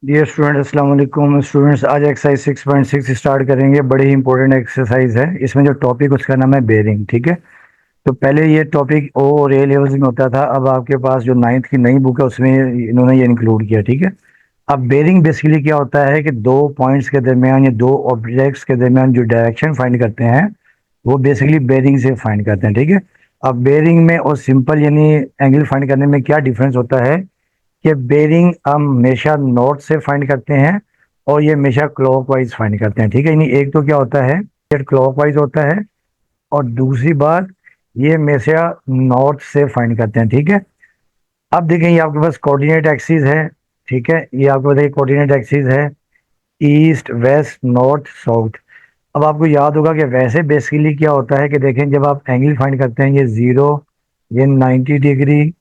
Dear student अस्सलाम वालेकुम students. आज एक्सरसाइज 6.6 स्टार्ट करेंगे। बड़ी ही इंपॉर्टेंट एक्सरसाइज है। इसमें जो टॉपिक उसका नाम है बेरिंग। ठीक है। तो पहले ये टॉपिक ओ और ए लेवल्स में होता था। अब आपके पास जो नाइन्थ की नई बुक है उसमें इन्होंने ये इंक्लूड किया। ठीक है। अब बेरिंग बेसिकली क्या होता है कि दो पॉइंट्स के दरमियान या दो ऑब्जेक्ट्स के दरमियान जो डायरेक्शन फाइंड करते हैं वो बेसिकली बेरिंग से फाइंड करते हैं। ठीक है। अब बेरिंग में और सिंपल यानी एंगल फाइंड करने में क्या डिफरेंस होता है कि बेरिंग हम हमेशा नॉर्थ से फाइंड करते हैं और ये हमेशा क्लॉकवाइज फाइंड करते हैं। ठीक है। यानी एक तो क्या होता है ये क्लॉकवाइज होता है और दूसरी बात ये हमेशा नॉर्थ से फाइंड करते हैं। ठीक है। अब देखें ये आपके पास कोऑर्डिनेट एक्सिस है। ठीक है। ये आपको बताइए कोऑर्डिनेट एक्सिस है ईस्ट वेस्ट नॉर्थ साउथ। अब आपको याद होगा कि वैसे बेसिकली क्या होता है कि देखें जब आप एंगल फाइंड करते हैं ये 0, ये 90 डिग्री,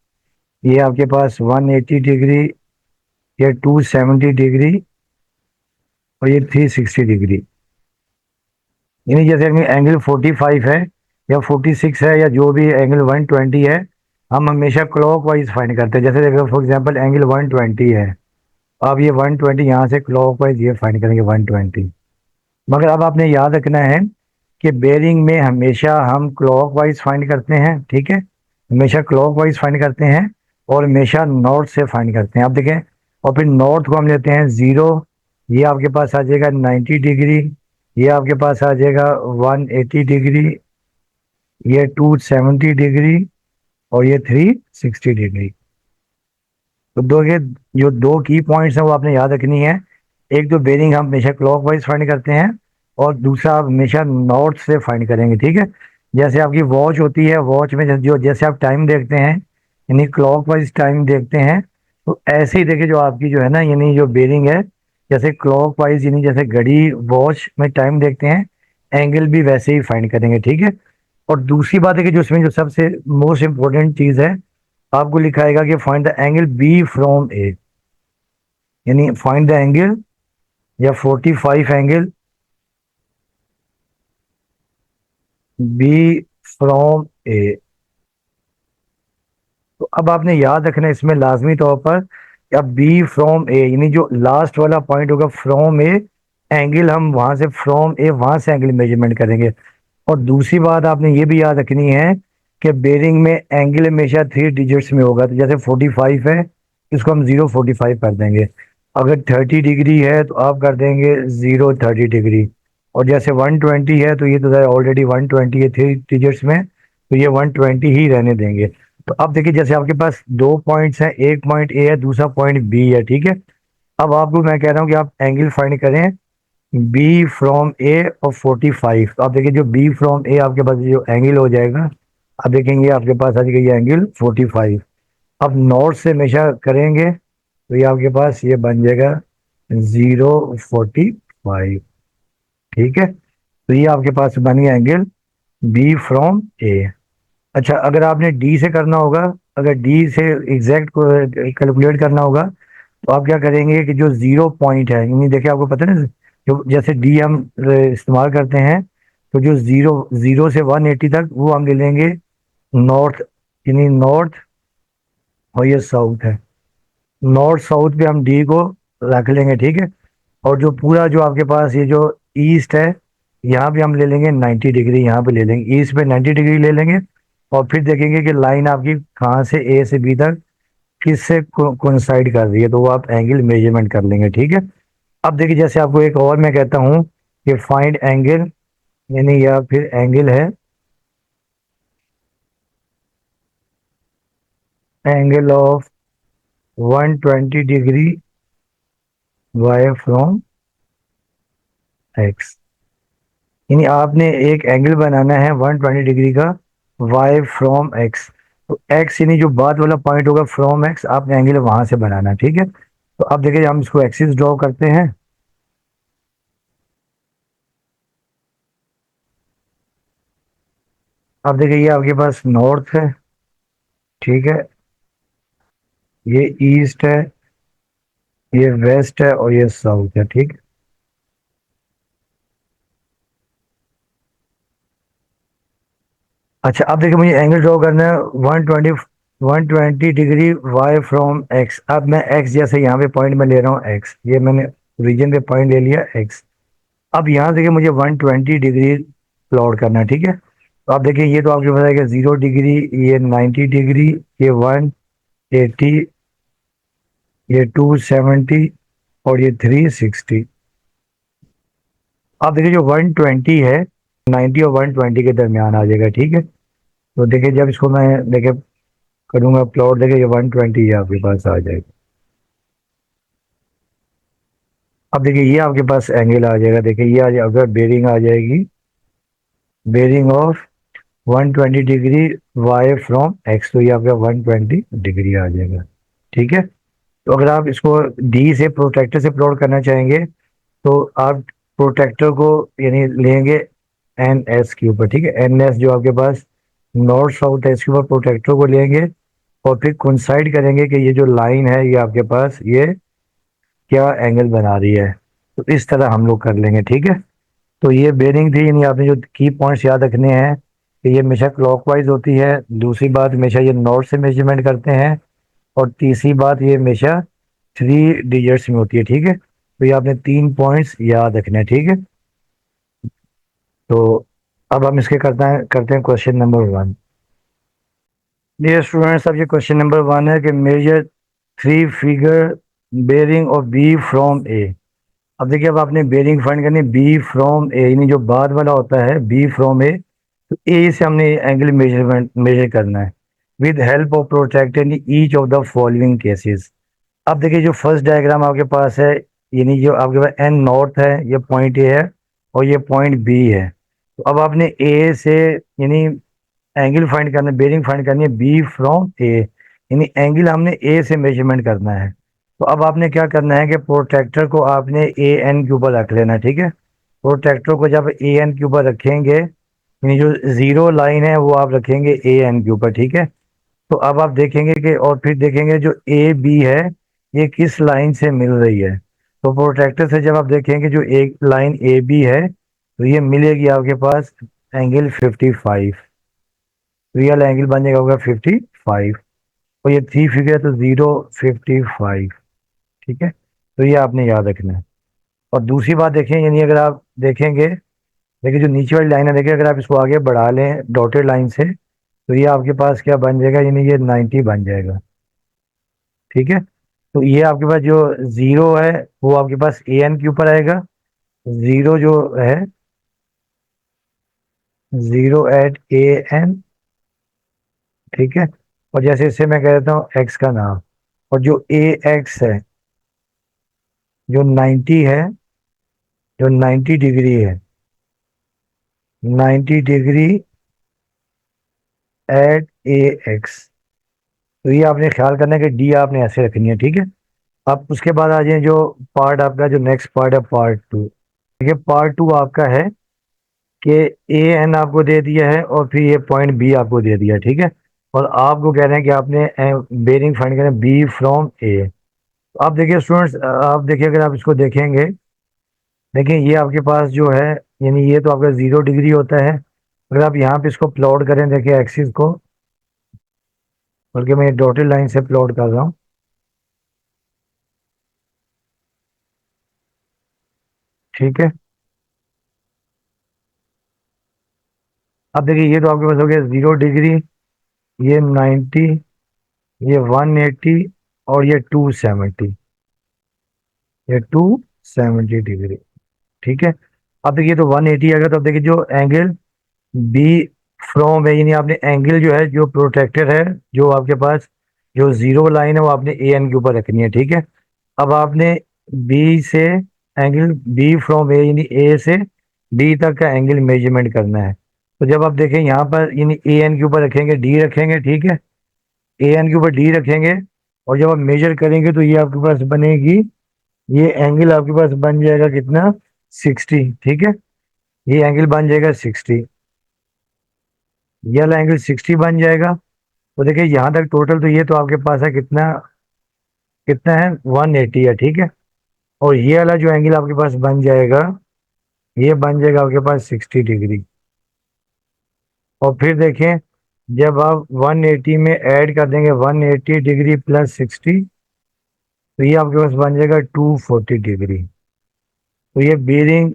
ये आपके पास 180 डिग्री, ये 270 डिग्री और ये 360 डिग्री। यानी जैसे एंगल 45 है या 46 है या जो भी एंगल 120 है हम हमेशा क्लॉक वाइज फाइंड करते हैं। जैसे देखो फॉर एग्जांपल एंगल 120 है। अब ये 120 यहाँ से क्लॉक वाइज ये फाइंड करेंगे 120। मगर अब आपने याद रखना है कि बेरिंग में हमेशा हम क्लॉक वाइज फाइंड करते हैं। ठीक है। हमेशा क्लॉक वाइज फाइंड करते हैं और हमेशा नॉर्थ से फाइंड करते हैं। अब देखें और फिर नॉर्थ को हम लेते हैं 0, ये आपके पास आ जाएगा 90 डिग्री, ये आपके पास आ जाएगा 180 डिग्री, ये 270 डिग्री और ये 360 डिग्री। तो दो ये जो दो की पॉइंट्स हैं वो आपने याद रखनी है। एक तो बेरिंग हम हमेशा क्लॉकवाइज फाइंड करते हैं और दूसरा आप हमेशा नॉर्थ से फाइंड करेंगे। ठीक है। जैसे आपकी वॉच होती है, वॉच में जो जैसे आप टाइम देखते हैं यानी क्लॉकवाइज टाइम देखते हैं तो ऐसे ही देखिए जो आपकी जो है ना यानी जो बेरिंग है जैसे क्लॉकवाइज यानी जैसे घड़ी वॉच में टाइम देखते हैं एंगल भी वैसे ही फाइंड करेंगे। ठीक है। और दूसरी बात है कि जो इसमें जो सबसे मोस्ट इंपॉर्टेंट चीज़ है आपको लिखाएगा कि find the angle B from A. यानी फाइंड द एंगल या 45 एंगल बी फ्रॉम ए। तो अब आपने याद रखना है इसमें लाजमी तौर पर कि अब बी फ्रॉम ए यानी जो लास्ट वाला पॉइंट होगा फ्रॉम ए एंगल हम वहां से फ्रॉम ए वहां से एंगल मेजरमेंट करेंगे। और दूसरी बात आपने ये भी याद रखनी है कि बेरिंग में एंगल हमेशा 3 डिजिट्स में होगा। तो जैसे 45 है इसको हम 0.45 कर देंगे। अगर 30 डिग्री है तो आप कर देंगे 0.30 डिग्री। और जैसे 120 है तो ये तो ऑलरेडी 120 है 3 डिजिट्स में तो ये 120 ही रहने देंगे। तो अब देखिए जैसे आपके पास दो पॉइंट्स हैं, एक पॉइंट ए है दूसरा पॉइंट बी है। ठीक है। अब आपको मैं कह रहा हूँ कि आप एंगल फाइंड करें बी फ्रॉम ए और 45। तो आप देखिए जो बी फ्रॉम ए आपके पास जो एंगल हो जाएगा अब देखेंगे आपके पास आ जाएगा ये एंगल 45। अब नॉर्थ से हमेशा करेंगे तो ये आपके पास ये बन जाएगा 0.45। ठीक है। तो ये आपके पास बन गया एंगल बी फ्रॉम ए। अच्छा अगर आपने डी से करना होगा, अगर डी से एग्जैक्ट को कैलकुलेट करना होगा तो आप क्या करेंगे कि जो 0 पॉइंट है यानी देखिए आपको पता है ना जो जैसे डी हम इस्तेमाल करते हैं तो जो 0 से 180 तक वो हम ले लेंगे नॉर्थ यानी नॉर्थ और ये साउथ है। नॉर्थ साउथ पे हम डी को रख लेंगे। ठीक है। और जो पूरा जो आपके पास ये जो ईस्ट है यहाँ पे हम ले लेंगे 90 डिग्री, यहाँ पे ले लेंगे ईस्ट पे 90 डिग्री ले लेंगे। और फिर देखेंगे कि लाइन आपकी कहाँ से ए से बी तक किससे कोइंसाइड कर रही है तो वो आप एंगल मेजरमेंट कर लेंगे। ठीक है। अब देखिए जैसे आपको एक और मैं कहता हूँ कि फाइंड एंगल यानी या फिर एंगल है angle of 120 degree Y from X. यानी आपने एक एंगल बनाना है 120 डिग्री का वाई फ्रॉम एक्स। तो एक्स यानी जो बाद वाला पॉइंट होगा फ्रॉम एक्स आपने एंगल वहां से बनाना है। ठीक है। तो अब देखिए हम इसको एक्सिस ड्रॉ करते हैं। अब देखिए ये आपके पास नॉर्थ है। ठीक है। ये ईस्ट है, ये वेस्ट है और ये साउथ है। ठीक। अच्छा अब देखिए मुझे एंगल ड्रॉ करना है 120 120 डिग्री वाई फ्रॉम एक्स। अब मैं एक्स जैसे यहाँ पे पॉइंट में ले रहा हूँ एक्स, ये मैंने रीजन पे पॉइंट ले लिया एक्स। अब यहाँ देखिए मुझे 120 डिग्री प्लॉट करना है, ठीक है। तो आप देखिए ये तो आपके पास आएगा 0 डिग्री, ये 90 डिग्री, ये 180, ये 270 और ये 360। आप देखिए जो 120 है 90 और 120 के दरमियान आ जाएगा, ठीक है। तो देखिए जब इसको मैं देखिए करूँगा प्लॉट, देखिए ये 120 है आपके पास आ जाएगा। अब देखिए ये आपके पास एंगल आ जाएगा, देखिए ये आ जाएगा, बेरिंग आ जाएगी, bearing of 120 degree Y from X, तो ये आपका 120 डिग्री आ जाएगा, ठीक है। तो अगर आप इसको डी से प्रोटेक्टर से प्लॉट करना चाहेंगे तो आप प्रोटेक्टर को यानी लेंगे एन एस के ऊपर, ठीक है। एन एस जो आपके पास नॉर्थ साउथ है इसके ऊपर प्रोटेक्टर को लेंगे और फिर कोइंसाइड करेंगे कि ये जो लाइन है ये आपके पास ये क्या एंगल बना रही है। तो इस तरह हम लोग कर लेंगे, ठीक है। तो ये बेरिंग थी, यानी आपने जो की पॉइंट्स याद रखने हैं कि ये हमेशा क्लॉकवाइज होती है, दूसरी बात हमेशा ये नॉर्थ से मेजरमेंट करते हैं, और तीसरी बात ये हमेशा 3 डिजिट्स में होती है, ठीक है। तो ये आपने 3 पॉइंट्स याद रखने हैं, ठीक है। तो अब हम इसके करते हैं क्वेश्चन नंबर 1। डियर स्टूडेंट्स, अब ये क्वेश्चन नंबर 1 है कि measure 3 figure bearing of B from A. अब देखिए अब आपने बेरिंग फाइंड करनी बी फ्रॉम ए, यानी जो बाद वाला होता है बी फ्रॉम ए, तो ए से हमने एंगल मेजर करना है with help of protractor in each of the following cases. अब देखिए जो फर्स्ट डायग्राम आपके पास है, यानी जो आपके पास एन नॉर्थ है, ये पॉइंट ए है और ये पॉइंट बी है। तो अब आपने ए से यानी एंगल फाइंड करना है, बेरिंग फाइंड करनी है बी फ्रॉम ए, यानी एंगल हमने ए से मेजरमेंट करना है। तो अब आपने क्या करना है कि प्रोट्रैक्टर को आपने ए एन के ऊपर रख लेना, ठीक है। प्रोट्रैक्टर को जब ए एन के ऊपर रखेंगे, यानी जो जीरो लाइन है वो आप रखेंगे ए एन के ऊपर, ठीक है। तो अब आप देखेंगे कि और फिर देखेंगे जो ए बी है ये किस लाइन से मिल रही है। तो प्रोट्रैक्टर से जब आप देखेंगे जो एक लाइन ए बी है तो ये मिलेगी आपके पास एंगल 55, रियल एंगल बन जाएगा होगा 55। और ये 3 फिगर है तो 055, ठीक है। तो ये आपने याद रखना है। और दूसरी बात देखें, यानी अगर आप देखेंगे, देखिए जो नीचे वाली लाइन है, देखिए अगर आप इसको आगे बढ़ा लें डॉटेड लाइन से तो ये आपके पास क्या बन जाएगा, यानी ये 90 बन जाएगा, ठीक है। तो ये आपके पास जो जीरो है वो आपके पास ए एन के ऊपर आएगा, जीरो जो है जीरो एट ए एन, ठीक है। और जैसे इससे मैं कह देता हूँ एक्स का नाम, और जो ए एक्स है जो 90 है, जो 90 डिग्री है, 90 डिग्री एट ए एक्स। तो ये आपने ख्याल करना है कि डी आपने ऐसे रखनी है, ठीक है। अब उसके बाद आ जाए जो पार्ट आपका जो नेक्स्ट पार्ट है पार्ट 2। देखिए पार्ट 2 आपका है कि ए एन आपको दे दिया है और फिर ये पॉइंट बी आपको दे दिया है, ठीक है। और आपको कह रहे हैं कि आपने बेरिंग फाइंड करें बी फ्रॉम ए। तो आप देखिए स्टूडेंट्स, आप देखिए अगर आप इसको देखेंगे, देखिए ये आपके पास जो है, यानी ये तो आपका 0 डिग्री होता है। अगर आप यहाँ पे इसको प्लॉट करें, देखिए एक्सिस को, बल्कि मैं डॉटेड लाइन से प्लॉट कर रहा हूँ, ठीक है। अब देखिए ये तो आपके पास हो गया 0 डिग्री, ये 90, ये 180 और ये 270, ये 270 डिग्री, ठीक है। अब देखिए तो 180 आएगा, तो अब देखिए जो एंगल बी फ्रॉम है, यानी आपने एंगल जो है जो प्रोटेक्टर है जो आपके पास जो जीरो लाइन है वो आपने ए एन के ऊपर रखनी है, ठीक है। अब आपने बी से एंगल बी फ्रॉम ए यानी ए से डी तक का एंगल मेजरमेंट करना है। तो जब आप देखें यहाँ पर यानी ए एन के ऊपर रखेंगे डी रखेंगे, ठीक है। ए एन के ऊपर डी रखेंगे और जब आप मेजर करेंगे तो ये आपके पास बनेगी, ये एंगल आपके पास बन जाएगा कितना, 60, ठीक है। ये एंगल बन जाएगा 60, ये वाला एंगल 60 बन जाएगा। तो देखिए यहाँ तक टोटल तो ये तो आपके पास है कितना, कितना है 180 है, ठीक है। और ये वाला जो एंगल आपके पास बन जाएगा ये बन जाएगा आपके पास 60 डिग्री। और फिर देखें जब आप 180 में ऐड कर देंगे 180 डिग्री प्लस 60, तो ये आपके पास बन जाएगा 240 डिग्री। तो ये बीरिंग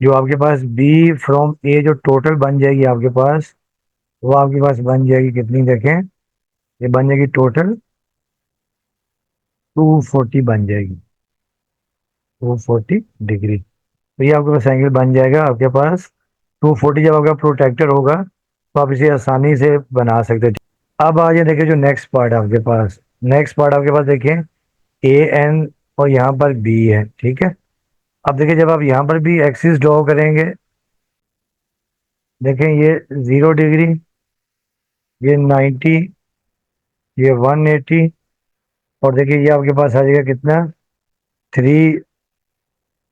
जो आपके पास बी फ्रॉम ए जो टोटल बन जाएगी आपके पास, वो आपके पास बन जाएगी कितनी, देखें, ये बन जाएगी टोटल 240 बन जाएगी, 240 डिग्री। तो ये आपके पास एंगल बन जाएगा आपके पास 240। जब आपका प्रोटेक्टर होगा तो आप इसे आसानी से बना सकते हैं। अब आगे देखिए जो नेक्स्ट पार्ट है आपके पास, नेक्स्ट पार्ट आपके पास देखिए ए एन और यहाँ पर बी है, ठीक है। अब देखिए जब आप यहाँ पर भी एक्सिस ड्रॉ करेंगे, देखें ये 0 डिग्री, ये 90, ये 180, और देखिए ये आपके पास आ जाएगा कितना,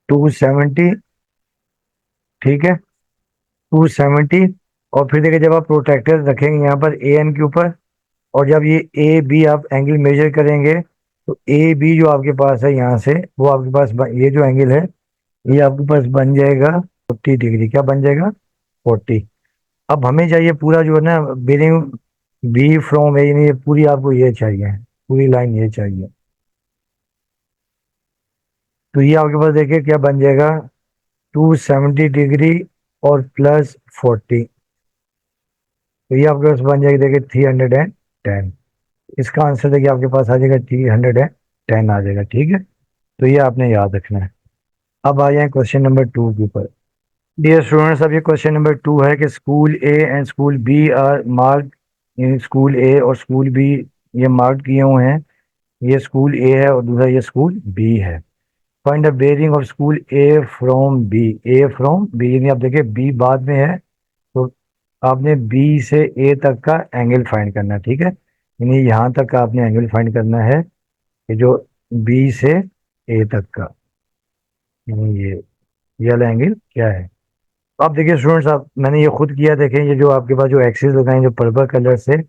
270, ठीक है, 270। और फिर देखिए जब आप प्रोटेक्टर रखेंगे यहाँ पर ए एन के ऊपर, और जब ये ए बी आप एंगल मेजर करेंगे, तो ए बी जो आपके पास है यहाँ से, वो आपके पास ये जो एंगल है ये आपके पास बन जाएगा 40 डिग्री। क्या बन जाएगा, 40। अब हमें चाहिए पूरा जो है ना बिलिंग बी फ्रॉम ए, ये पूरी आपको ये चाहिए, पूरी लाइन ये चाहिए। तो ये आपके पास देखिए क्या बन जाएगा, 270 डिग्री और प्लस 40। तो ये आपके पास बन जाएगी देखिए 310। इसका आंसर देखिए आपके पास आ जाएगा 310 आ जाएगा, ठीक है। तो ये आपने याद रखना है। अब आ जाए क्वेश्चन नंबर 2 के ऊपर। डियर स्टूडेंट्स, अब ये क्वेश्चन नंबर 2 है कि school A and school B are marked, school A और स्कूल बी ये मार्क किए हुए हैं। ये स्कूल ए है और दूसरा ये स्कूल बी है। Find the bearing of school A from B, A from B, यानी आप देखिए बी बाद में है, तो आपने बी से ए तक का एंगल फाइंड करना है, ठीक है। यानी यहाँ तक का आपने एंगल फाइंड करना है कि जो बी से ए तक का, यानी ये वाला एंगल क्या है। तो आप देखिए स्टूडेंट्स, आप मैंने ये खुद किया, देखें ये जो आपके पास जो एक्सिस लगाए जो पर्पल कलर से,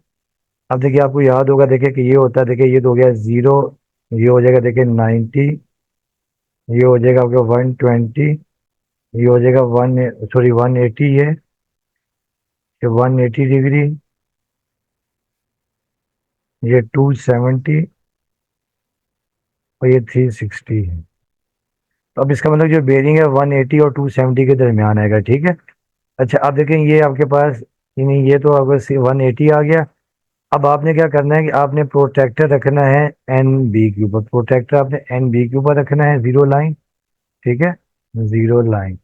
अब देखिए आपको याद होगा, देखिए कि ये होता है, देखिए ये तो हो गया 0, ये हो जाएगा देखिए 90, ये हो जाएगा आपका 120, ये हो जाएगा 180, ये 180 डिग्री, ये 270 और ये 360 है। तो अब इसका मतलब जो बेरिंग है 180 और 270 के दरमियान आएगा, ठीक है। अच्छा अब देखें ये आपके पास, यानी ये तो आपका 180 आ गया। अब आपने क्या करना है कि आपने प्रोटेक्टर रखना है एन बी के ऊपर, प्रोटेक्टर आपने एन बी के ऊपर रखना है, 0 लाइन, ठीक है, 0 लाइन।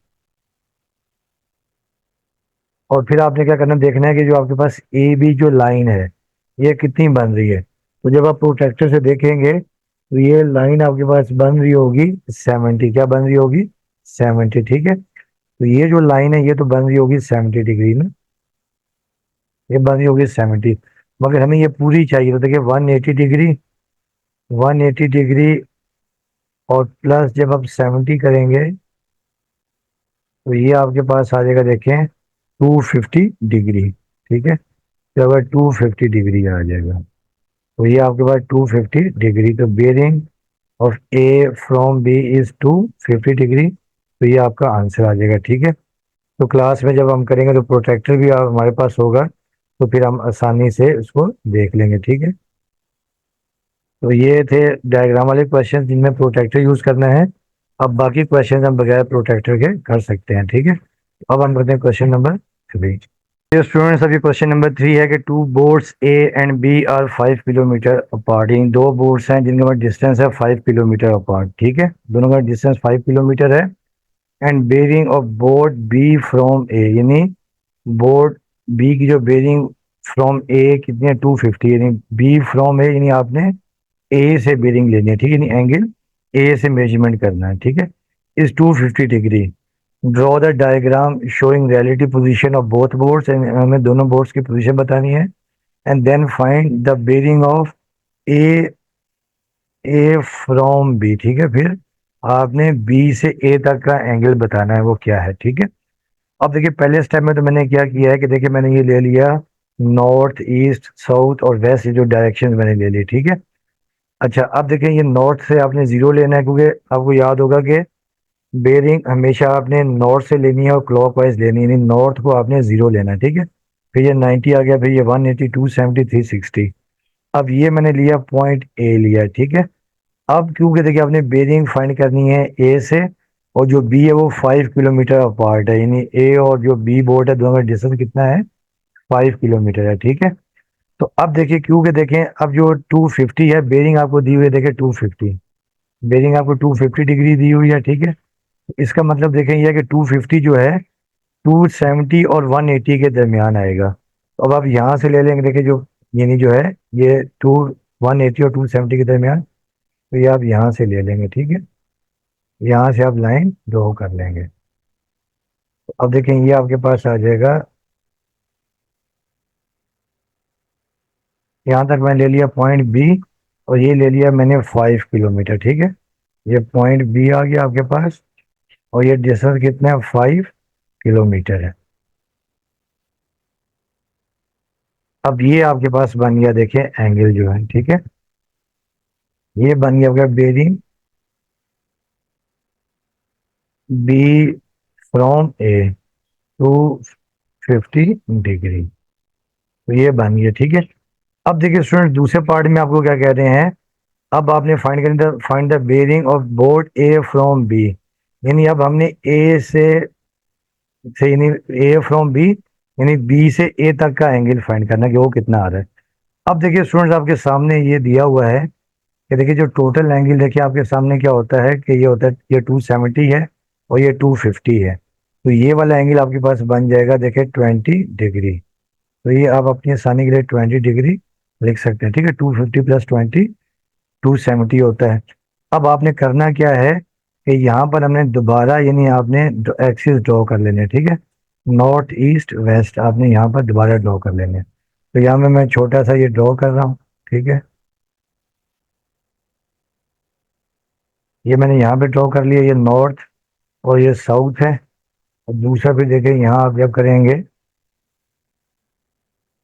और फिर आपने क्या करना है, देखना है कि जो आपके पास ए बी जो लाइन है ये कितनी बन रही है। तो जब आप प्रोटेक्टर से देखेंगे तो ये लाइन आपके पास बन रही होगी 70। क्या बन रही होगी, 70, ठीक है। तो ये जो लाइन है ये तो बन रही होगी 70 डिग्री में, ये बन रही होगी 70। मगर हमें ये पूरी चाहिए, तो देखिए 180 डिग्री, 180 डिग्री और प्लस जब आप 70 करेंगे तो ये आपके पास आ जाएगा देखें 250 डिग्री, ठीक है। तो अगर 250 डिग्री आ जाएगा, तो ये आपके पास 250 डिग्री। तो bearing of A from B is 250 degree. तो ये आपका आंसर आ जाएगा, ठीक है। तो क्लास में जब हम करेंगे तो प्रोटेक्टर भी हमारे पास होगा, तो फिर हम आसानी से उसको देख लेंगे, ठीक है। तो ये थे डायग्राम वाले क्वेश्चन जिनमें प्रोटेक्टर यूज करना है। अब बाकी क्वेश्चन हम बगैर प्रोटेक्टर के कर सकते हैं, ठीक है। अब हम करते हैं क्वेश्चन नंबर 3। ये स्टूडेंट्स, अभी क्वेश्चन नंबर 3 है कि two boards A and B are 5 kilometre apart. इन दो बोर्ड्स हैं जिनका डिस्टेंस है 5 किलोमीटर अपार्ट, ठीक है, दोनों का डिस्टेंस 5 किलोमीटर है। And bearing of board B from A, यानी बोर्ड बी की जो बेरिंग फ्रॉम ए कितनी है, 250, यानी बी फ्रॉम ए, यानी आपने ए से बेरिंग लेनी है, ठीक है, यानी एंगल ए से मेजरमेंट करना है, ठीक है, is 250 degree. Draw the diagram showing relative position of both boards, हमें दोनों बोर्ड्स की पोजीशन बतानी है। And then find the bearing of A, A from B, ठीक है। फिर आपने बी से ए तक का एंगल बताना है वो क्या है, ठीक है। अब देखिए पहले स्टेप में तो मैंने क्या किया है कि देखिए मैंने ये ले लिया नॉर्थ ईस्ट साउथ और वेस्ट, जो डायरेक्शन मैंने ले ली, ठीक है। अच्छा अब देखिए ये नॉर्थ से आपने 0 लेना है, क्योंकि आपको याद होगा कि बेरिंग हमेशा आपने नॉर्थ से लेनी है और क्लॉकवाइज लेनी है, यानी नॉर्थ को आपने 0 लेना है, ठीक है। फिर ये 90 आ गया, फिर ये 180, 270, 360। अब ये मैंने लिया पॉइंट ए लिया, ठीक है। अब क्योंकि देखिए आपने बेरिंग फाइंड करनी है ए से, और जो बी है वो 5 किलोमीटर अपार्ट है, यानी ए और जो बी बोर्ड है दोनों का डिस्टेंस कितना है, 5 किलोमीटर है, ठीक है। तो अब देखिए क्योंकि देखें अब जो 250 है बेरिंग आपको दी हुई है, देखिए 250, बेरिंग आपको 250 डिग्री दी हुई है, ठीक है। इसका मतलब देखें ये है कि 250 जो है 270 और 180 के दरमियान आएगा। तो अब आप यहाँ से ले लेंगे, देखिए जो यानी जो है ये 180 और 270 के दरमियान, तो ये आप यहाँ से ले लेंगे, ठीक है। यहाँ से आप लाइन ड्रॉ कर लेंगे। तो अब देखें ये आपके पास आ जाएगा, यहाँ तक मैंने ले लिया पॉइंट बी, और ये ले लिया मैंने 5 किलोमीटर, ठीक है। ये पॉइंट बी आ गया आपके पास, और ये डिस्टेंस कितना है, 5 किलोमीटर है। अब ये आपके पास बन गया, देखिए एंगल जो है, ठीक है। ये बन गया आपका bearing B from A 250 degree, तो ये बन गया, ठीक है। अब देखिए स्टूडेंट दूसरे पार्ट में आपको क्या कह रहे हैं, अब आपने find the bearing of board A from B, यानी अब हमने ए से यानी ए फ्रॉम बी, यानी बी से ए तक का एंगल फाइंड करना कि वो कितना आ रहा है। अब देखिए स्टूडेंट्स आपके सामने ये दिया हुआ है कि देखिए जो टोटल एंगल देखिए आपके सामने क्या होता है कि ये होता है, ये 270 है और ये 250 है। तो ये वाला एंगल आपके पास बन जाएगा देखिए 20 डिग्री। तो ये आप अपनी आसानी के लिए 20 डिग्री लिख सकते हैं, ठीक है। 250 प्लस 20 270 होता है। अब आपने करना क्या है कि यहाँ पर हमने दोबारा यानी आपने एक्सिस ड्रॉ कर लेने, ठीक है। नॉर्थ ईस्ट वेस्ट आपने यहाँ पर दोबारा ड्रॉ कर लेने। तो यहाँ में मैं छोटा सा ये ड्रॉ कर रहा हूँ, ठीक है। ये मैंने यहाँ पे ड्रॉ कर लिया, ये नॉर्थ और ये साउथ है। और दूसरा फिर देखें यहाँ आप जब करेंगे,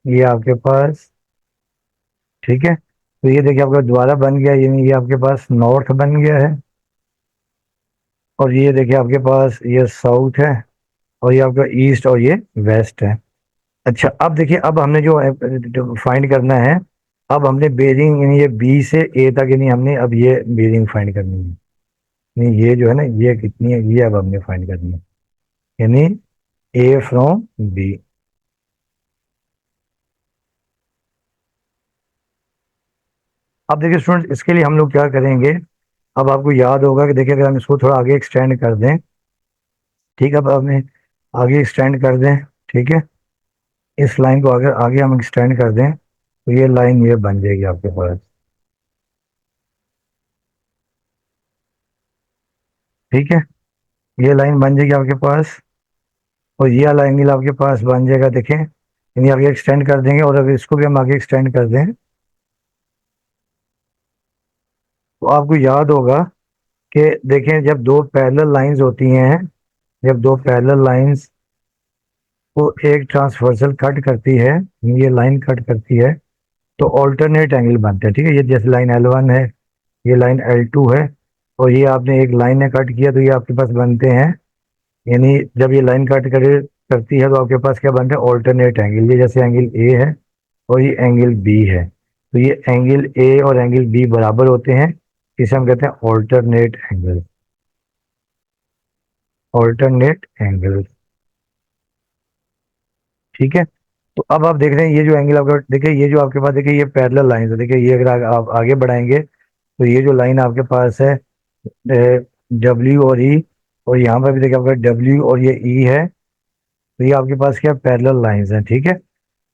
ये आपके पास, ठीक है। तो ये देखिए आपका दोबारा बन गया, यानी ये आपके पास नॉर्थ बन गया है, और ये देखिए आपके पास ये साउथ है, और ये आपका ईस्ट और ये वेस्ट है। अच्छा अब देखिए अब हमने जो फाइंड करना है, अब हमने बेरिंग यानी ये बी से ए तक, यानी हमने अब ये बेरिंग फाइंड करनी है, यानी ये जो है ना ये कितनी है, ये अब हमने फाइंड करनी है, यानी ए फ्रॉम बी। अब देखिए स्टूडेंट्स इसके लिए हम लोग क्या करेंगे, अब आपको याद होगा कि देखिए अगर हम इसको थोड़ा आगे एक्सटेंड कर दें, ठीक है। अब हमें आगे एक्सटेंड कर दें, ठीक है। इस लाइन को अगर आगे हम एक्सटेंड कर दें तो ये लाइन ये बन जाएगी आपके पास, ठीक है। ये लाइन बन जाएगी आपके पास, और ये वाला एंगल आपके पास बन जाएगा, देखें यानी आगे एक्सटेंड कर देंगे, और अगर इसको भी हम आगे एक्सटेंड कर दें तो आपको याद होगा कि देखें जब दो पैरेलल लाइंस होती हैं, जब दो पैरेलल लाइंस को एक ट्रांसवर्सल कट करती है, ये लाइन कट करती है, तो ऑल्टरनेट एंगल बनते हैं, ठीक है। ये जैसे लाइन L1 है, ये लाइन L2 है, और ये आपने एक लाइन ने कट किया तो ये आपके पास बनते हैं, यानी जब ये लाइन कट करती है तो आपके पास क्या बनता है, ऑल्टरनेट एंगल। ये जैसे एंगल ए है और ये एंगल बी है, तो ये एंगल ए और एंगल बी बराबर होते हैं, इसे हम कहते हैं ऑल्टरनेट एंगल, ऑल्टरनेट एंगल, ठीक है। तो अब आप देख रहे हैं ये जो एंगल आपका, देखिए ये जो आपके पास देखिए ये पैरेलल लाइन है, देखिए ये अगर आप आगे बढ़ाएंगे तो ये जो लाइन आपके पास है डब्ल्यू और ई, और यहाँ पर भी देखिए आपका डब्ल्यू और ये ई है, तो ये आपके पास क्या पैरेलल लाइंस हैं, ठीक है।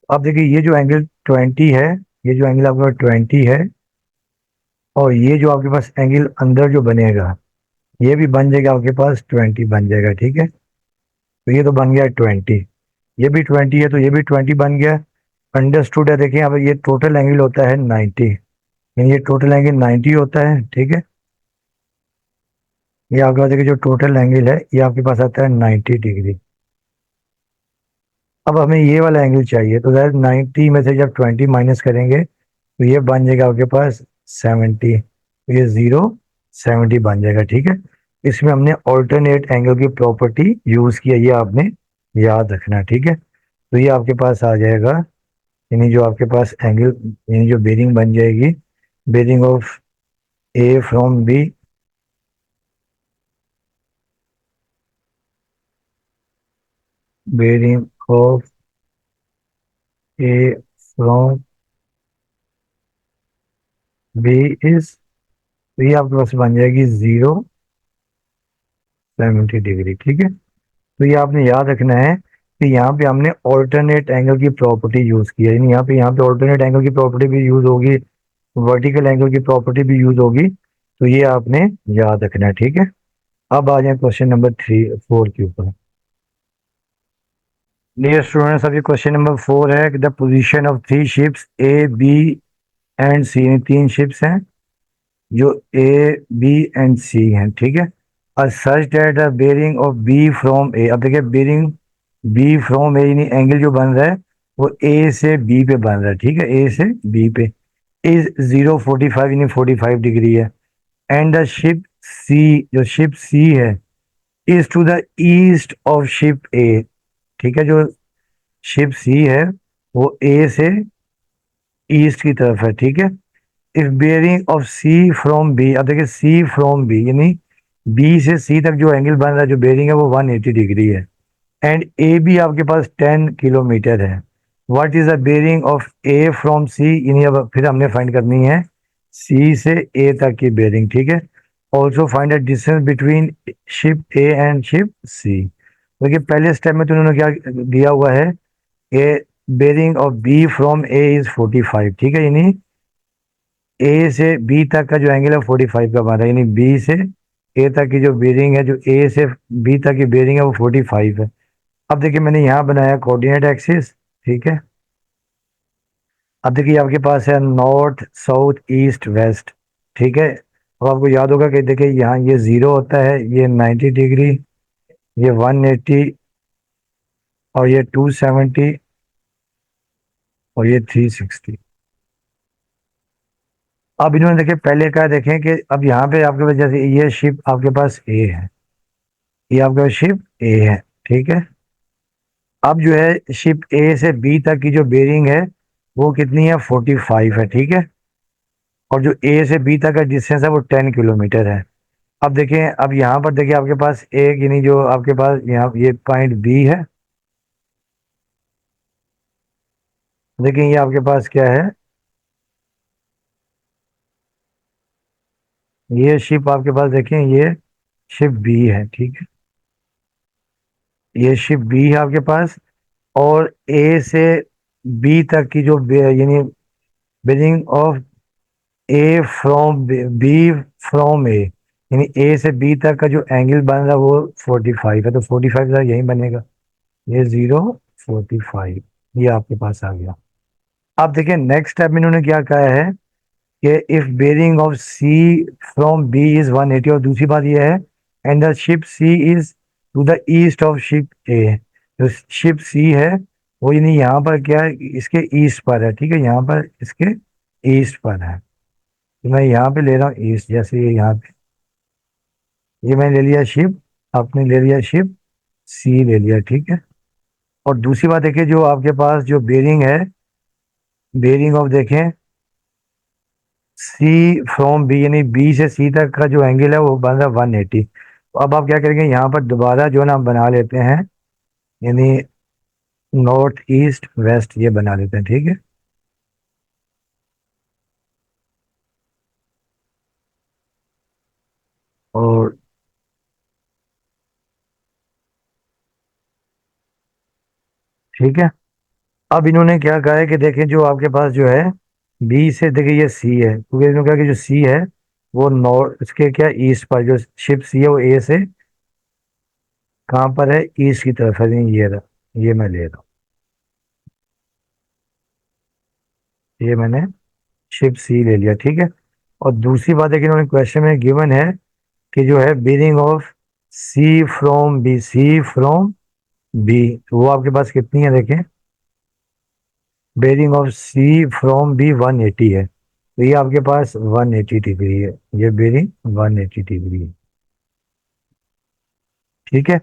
अब देखिए ये जो एंगल 20 है, ये जो एंगल आपका 20 है, और ये जो आपके पास एंगल अंदर जो बनेगा ये भी बन जाएगा आपके पास 20 बन जाएगा, ठीक है। तो ये तो बन गया 20, ये भी 20 है तो ये भी 20 बन गया। अंडरस्टूड है, देखिए अब ये टोटल एंगल होता है 90, यानी ये टोटल एंगल 90 होता है, ठीक है। ये आपके पास देखिए जो टोटल एंगल है ये आपके पास आता है 90 डिग्री। अब हमें ये वाला एंगल चाहिए, तो दैट 90 में से जब 20 माइनस करेंगे तो ये बन जाएगा आपके पास 70, तो ये 0 70 बन जाएगा, ठीक है। इसमें हमने ऑल्टरनेट एंगल की प्रॉपर्टी यूज की है, ये आपने याद रखना है, ठीक है। तो ये आपके पास आ जाएगा, यानी जो आपके पास एंगल, यानी जो बेरिंग बन जाएगी, bearing of A from B, bearing of A from B is, तो ये आपके पास बन जाएगी 0 70 डिग्री। ठीक है, तो ये आपने याद रखना है कि यहाँ पे हमने ऑल्टरनेट एंगल की प्रॉपर्टी यूज की है, यानी यहाँ पे ऑल्टरनेट एंगल की प्रॉपर्टी भी यूज होगी, वर्टिकल एंगल की प्रॉपर्टी भी यूज होगी, तो ये आपने याद रखना है। ठीक है, अब आ जाए क्वेश्चन नंबर 3 4 के ऊपर। डियर स्टूडेंट्स, अभी क्वेश्चन नंबर 4 है कि the position of 3 ships A B and C, तीन शिप्स हैं जो ए बी एंड सी हैं। ठीक है, और such that the bearing of B from A, अब देखिए बेरिंग बी फ्रॉम ए यानी एंगल जो बन रहा है वो ए से बी पे बन रहा है। ठीक है, ए से बी पे इज 0 45 यानी 45 डिग्री है। एंड द शिप सी, जो शिप सी है, is to the east of ship A. ठीक है, जो शिप सी है वो ए से ईस्ट की तरफ है। ठीक है, if bearing of C from B, अब देखिए सी फ्रॉम बी यानी बी से सी तक जो एंगल बन रहा है, जो बेयरिंग है वो 180 डिग्री है। एंड ए बी आपके पास 10 किलोमीटर है। What is the bearing of A from C, यानी अब फिर हमने फाइंड करनी है सी से ए तक की बेयरिंग। ठीक है, also find the distance between ship A and ship C. देखिए पहले स्टेप में तो उन्होंने क्या दिया हुआ है, A bearing of B from A is 45। ठीक है, यानी ए से बी तक का जो एंगल है 45 का बन रहा है, यानी बी से ए तक की जो बेरिंग है, जो ए से बी तक की बेरिंग है वो 45 है। अब देखिए मैंने यहाँ बनाया कोऑर्डिनेट एक्सिस। ठीक है, अब देखिए आपके पास है नॉर्थ साउथ ईस्ट वेस्ट। ठीक है, अब आपको याद होगा कि देखिए यहाँ ये 0 होता है, ये 90 डिग्री, ये 180, और ये 270, और ये 360। अब इन्होंने देखिए पहले का देखें कि अब यहाँ पे आपके पास जैसे ये शिप आपके पास ए है, ये आपका शिप ए है। ठीक है, अब जो है शिप ए से बी तक की जो बेरिंग है वो कितनी है, 45 है। ठीक है, और जो ए से बी तक का डिस्टेंस है वो 10 किलोमीटर है। अब देखें, अब यहाँ पर देखिए आपके पास एक, यानी जो आपके पास यहाँ ये पॉइंट बी है, देखिए ये आपके पास क्या है, ये शिप आपके पास देखें, ये शिप बी है। ठीक है, ये शिप बी है आपके पास, और ए से बी तक की जो यानी bearing of A from B from A, यानी ए से बी तक का जो एंगल बन रहा है वो 45 है, तो 45 यही बनेगा, ये 0 45, ये आपके पास आ गया। अब देखिए नेक्स्ट स्टेप में इन्होंने क्या कहा है कि if bearing of C from B is 180, और दूसरी बात ये है and the ship C is to the east of ship A, जो शिप सी है वो यानी यहाँ पर क्या है, इसके ईस्ट पर है। ठीक है, यहाँ पर इसके ईस्ट पर है, तो मैं यहाँ पे ले रहा हूँ ईस्ट, जैसे ये यहाँ पे ये मैंने ले लिया शिप, आपने ले लिया शिप सी ले लिया। ठीक है, और दूसरी बात देखिए जो आपके पास जो बेरिंग है, बेरिंग ऑफ देखें सी फ्रॉम बी, यानी बी से सी तक का जो एंगल है वो बन रहा है 180। तो अब आप क्या करेंगे, यहाँ पर दोबारा जो ना हम बना लेते हैं, यानी नॉर्थ ईस्ट वेस्ट ये बना लेते हैं। ठीक है, और ठीक है, अब इन्होंने क्या कहा है कि देखें जो आपके पास जो है बी से देखिए ये सी है, क्योंकि इन्होंने कहा कि जो सी है वो नॉर्थ इसके क्या ईस्ट पर, जो शिप सी है वो ए से कहाँ पर है, ईस्ट की तरफ है, नहीं ये रहा, ये मैं ले रहा हूँ, ये मैंने शिप सी ले लिया। ठीक है, और दूसरी बात है कि इन्होंने क्वेश्चन में गिवन है कि जो है bearing of C from B, C from B, तो वो आपके पास कितनी है देखें, bearing of C from B 180 है, तो ये आपके पास 180 डिग्री है, ये बेरिंग 180 डिग्री है। ठीक है,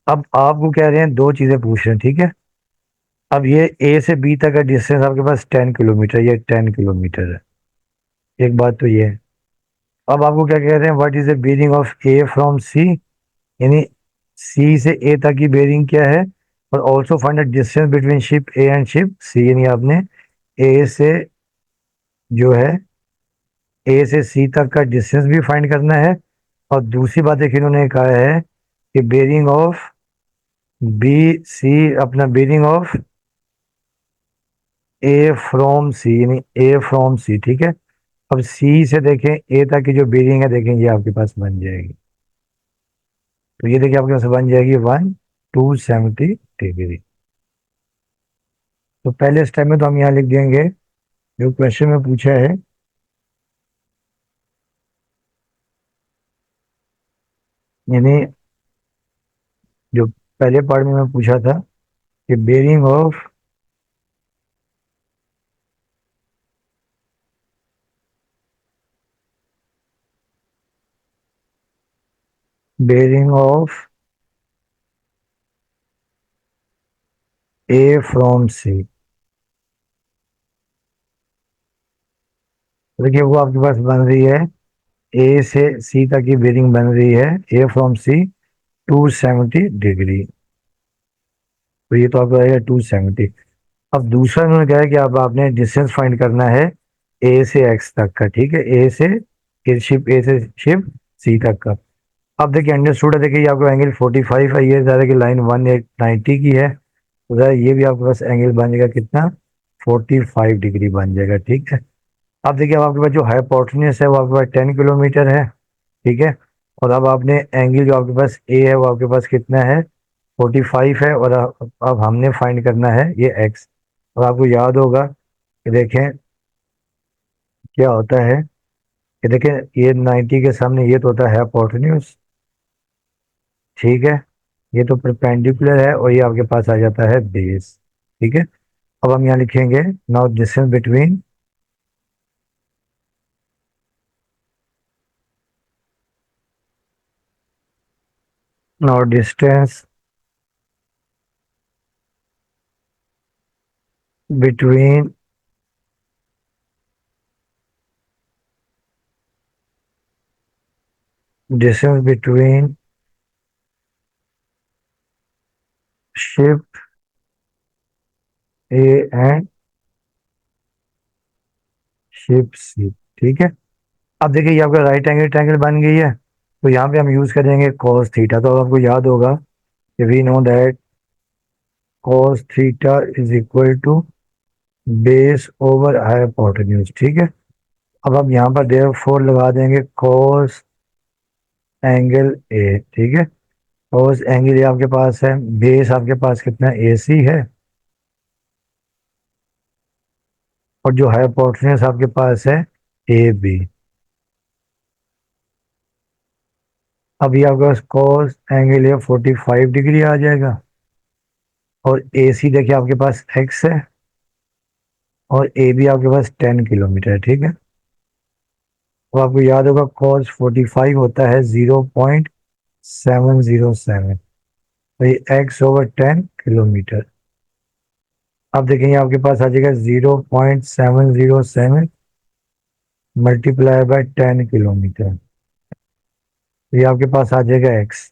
अब आपको कह रहे हैं दो चीजें पूछ रहे हैं। ठीक है, अब ये ए से बी तक का डिस्टेंस आपके पास 10 किलोमीटर, ये 10 किलोमीटर है। एक बात तो ये है। अब आपको क्या कह रहे हैं, what is the bearing of A from C, यानी सी से ए तक की बेरिंग क्या है, और also find the distance between ship A and ship C, यानी आपने ए से जो है ए से सी तक का डिस्टेंस भी फाइंड करना है। और दूसरी बात एक इन्होंने कहा है कि बेरिंग ऑफ बी सी, अपना bearing of A from C, यानी ए फ्रॉम सी, ठीक है। अब सी से देखें ए तक की जो बेरिंग है, देखें ये आपके पास बन जाएगी। तो ये देखिए आपके पास बन जाएगी 1 270 डिग्री। तो पहले स्टेप में तो हम यहाँ लिख देंगे जो क्वेश्चन में पूछा है, यानी जो पहले पार्ट में मैं पूछा था कि बेरिंग ऑफ ए फ्रॉम सी। देखिए वो आपके पास बन रही है, ए से सी तक की बेरिंग बन रही है ए फ्रॉम सी 270 डिग्री। तो ये तो आपको आएगा 270। अब दूसरा उन्होंने कहा है कि अब आपने डिस्टेंस फाइंड करना है ए से एक्स तक का, ठीक है, ए से शिप सी तक का। अब देखिए अंडरस्टूड है, देखिए ये आपको एंगल 45 है, ये ज़्यादा की लाइन 190 की है, तो ज़रा ये भी आपके पास एंगल बन जाएगा कितना, 45 डिग्री बन जाएगा, ठीक है। अब देखिए अब आपके पास जो हाइपोटेन्यूज है वो आपके पास 10 किलोमीटर है, ठीक है। और अब आपने एंगल जो आपके पास ए है वो आपके पास कितना है, 45 है, और अब हमने फाइंड करना है ये एक्स। और आपको याद होगा कि देखें क्या होता है, कि देखें ये 90 के सामने ये तो होता है हाइपोटेन्यूज, ठीक है। ये तो परपेंडिकुलर है, और ये आपके पास आ जाता है बेस, ठीक है। अब हम यहाँ लिखेंगे now distance between, now distance between distance between ship A and ship C, ठीक है। अब देखिए ये आपका राइट एंगल ट्रायंगल बन गई है, तो यहाँ पे हम यूज करेंगे cos थीटा। तो आपको याद होगा कि we know that cos theta is equal to base over hypotenuse, ठीक है। अब हम यहाँ पर देयर फोर लगा देंगे cos एंगल ए, ठीक है। cos एंगल ये आपके पास है, बेस आपके पास कितना ए सी है, और जो हाइपोटेन्यूज आपके पास है ए बी। अब ये आपके पास cos एंगल ये 45 डिग्री आ जाएगा, और ए सी देखिए आपके पास एक्स है, और ए बी आपके पास 10 किलोमीटर है, ठीक है। तो आपको याद होगा cos 45 होता है 0.707, तो ये x/10 किलोमीटर। अब देखेंगे आपके पास आ जाएगा 0.707 मल्टीप्लाई बाय 10 किलोमीटर, तो ये आपके पास आ जाएगा x।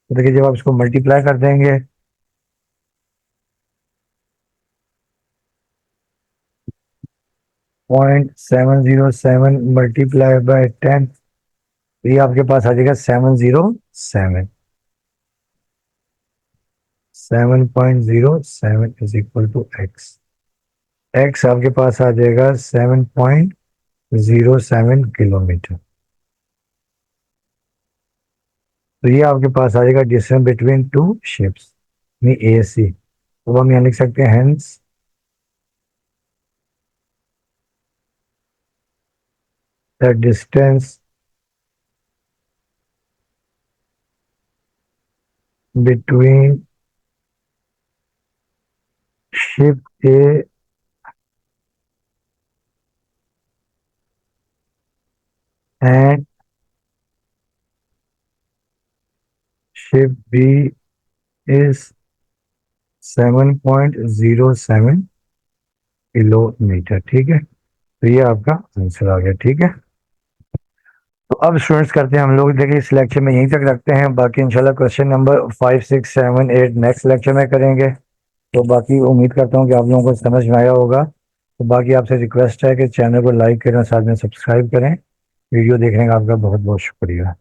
तो देखिए जब आप इसको मल्टीप्लाई कर देंगे, 0.707 मल्टीप्लाई बाय 10, तो ये आपके पास आ जाएगा 707, 7.07 is equal to X. X आपके पास आ जाएगा 7.07 किलोमीटर। तो ये आपके पास आ जाएगा distance between two ships, A C. तो हम यहाँ लिख सकते हैं hence the distance between ship A and ship B is 7.07 kilometre. ठीक है, तो ये आपका आंसर आ गया। ठीक है, तो अब स्टूडेंट्स करते हैं हम लोग, देखिए इस लेक्चर में यहीं तक रखते हैं, बाकी इंशाल्लाह क्वेश्चन नंबर 5, 6, 7, 8 नेक्स्ट लेक्चर में करेंगे। तो बाकी उम्मीद करता हूँ कि आप लोगों को समझ में आया होगा। तो बाकी आपसे रिक्वेस्ट है कि चैनल को लाइक करें, साथ में सब्सक्राइब करें। वीडियो देखने का आपका बहुत बहुत शुक्रिया।